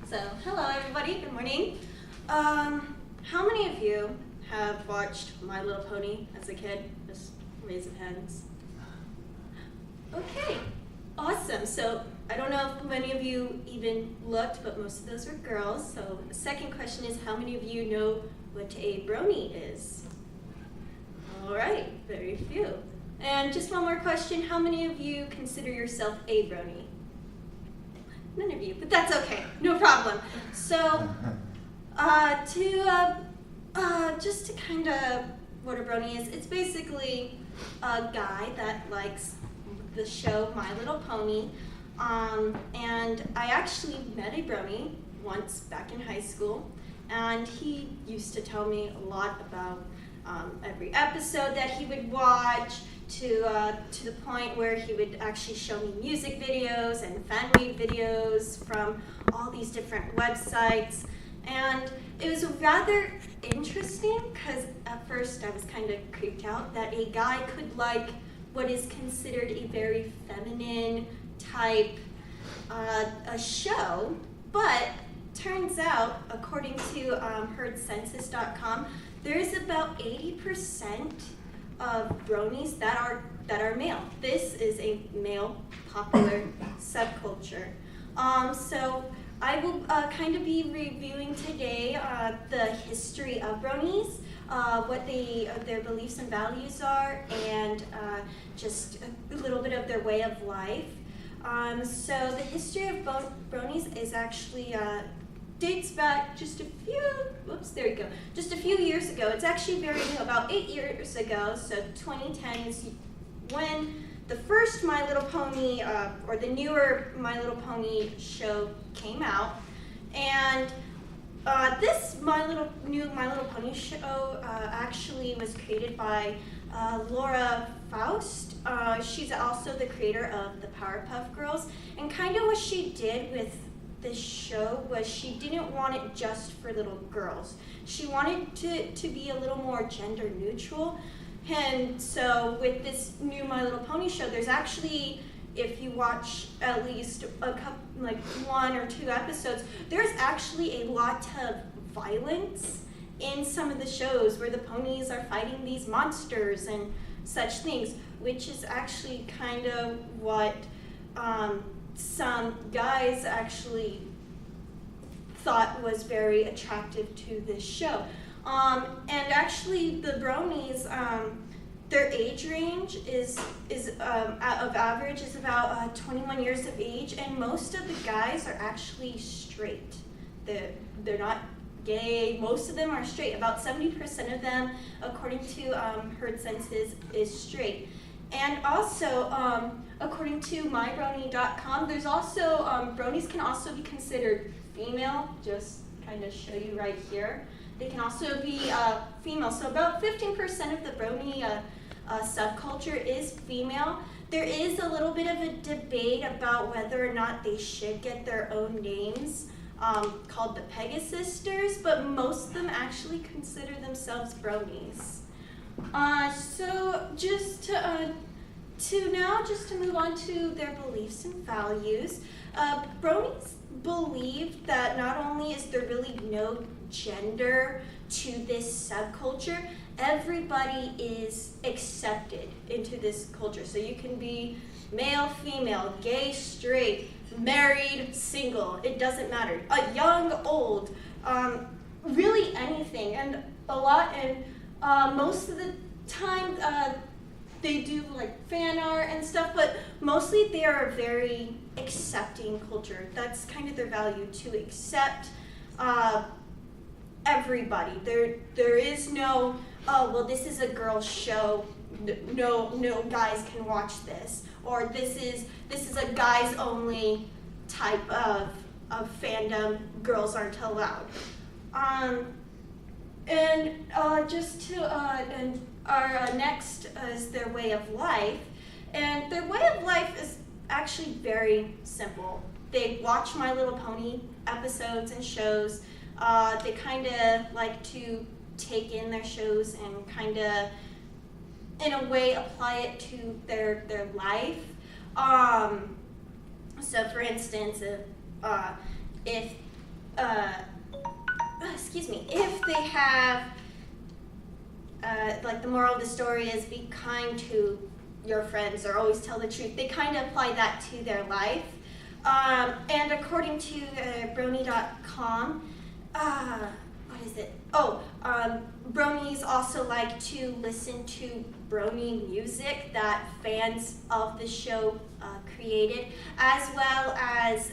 So, hello everybody, good morning. How many of you have watched My Little Pony as a kid? Just raise your hands. Okay, awesome. So, I don't know if many of you even looked, but most of those were girls. So, the second question is, how many of you know what a brony is? All right, very few. And just one more question, how many of you consider yourself a brony? None of you, but that's okay, no problem. So, just to kind of what a brony is, it's basically a guy that likes the show My Little Pony. And I actually met a brony once back in high school, and he used to tell me a lot about every episode that he would watch, to the point where he would actually show me music videos and fan-made videos from all these different websites. And it was rather interesting because at first I was kind of creeped out that a guy could like what is considered a very feminine type a show, but turns out, according to herdcensus.com, there's about 80% of bronies that are male. This is a male popular subculture. So I will kind of be reviewing today the history of bronies, what their beliefs and values are, and just a little bit of their way of life. So the history of bronies is actually dates back just a few years ago. It's actually very new, about 8 years ago. So 2010 is when the first My Little Pony, or the newer My Little Pony show came out. And this new My Little Pony show actually was created by Laura Faust. She's also the creator of the Powerpuff Girls. And kind of what she did with this show was she didn't want it just for little girls. She wanted to be a little more gender neutral. And so with this new My Little Pony show, there's actually, if you watch at least a couple, like 1 or 2 episodes, there's actually a lot of violence in some of the shows where the ponies are fighting these monsters and such things, which is actually kind of what some guys actually thought was very attractive to this show. And actually the bronies, their age range is of average is about 21 years of age, and most of the guys are actually straight. They're not gay. Most of them are straight. About 70% of them, according to Herd Census, is straight. And also, according to mybrony.com, there's also, bronies can also be considered female, just kind of show you right here. They can also be female, so about 15% of the brony subculture is female. There is a little bit of a debate about whether or not they should get their own names, called the Pegasus Sisters, but most of them actually consider themselves bronies. So just to move on to their beliefs and values, bronies believe that not only is there really no gender to this subculture, everybody is accepted into this culture. So you can be male, female, gay, straight, married, single, it doesn't matter. Young, old, really anything. And most of the time they do like fan art and stuff, but mostly they are a very accepting culture. That's kind of their value, to accept everybody. There is no, oh, well, this is a girl's show, no guys can watch this, or this is a guys only type of fandom, girls aren't allowed. And our next is their way of life, and their way of life is actually very simple. They watch My Little Pony episodes and shows. They kind of like to take in their shows and kind of, in a way, apply it to their life. So, for instance, if excuse me, if they have, like the moral of the story is be kind to your friends or always tell the truth, they kind of apply that to their life. And according to Brony.com, what is it? Oh, Bronies also like to listen to Brony music that fans of the show created, as well as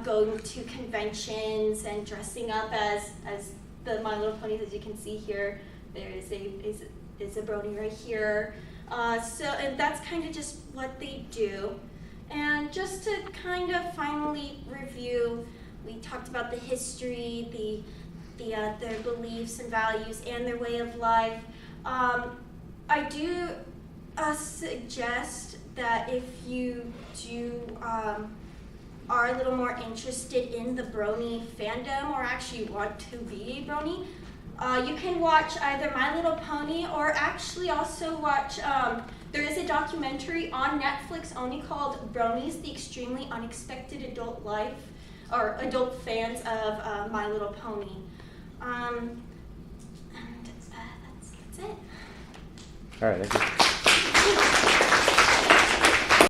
going to conventions and dressing up as the My Little Ponies. As you can see here, there is a Brony right here. And that's kind of just what they do. And just to kind of finally review, we talked about the history, their beliefs and values, and their way of life. I do suggest that if you are a little more interested in the Brony fandom, or actually want to be a Brony, you can watch either My Little Pony, or actually also watch, there is a documentary on Netflix only called Bronies, The Extremely Unexpected Adult Life, or adult fans of My Little Pony. And that's it. All right, thank you.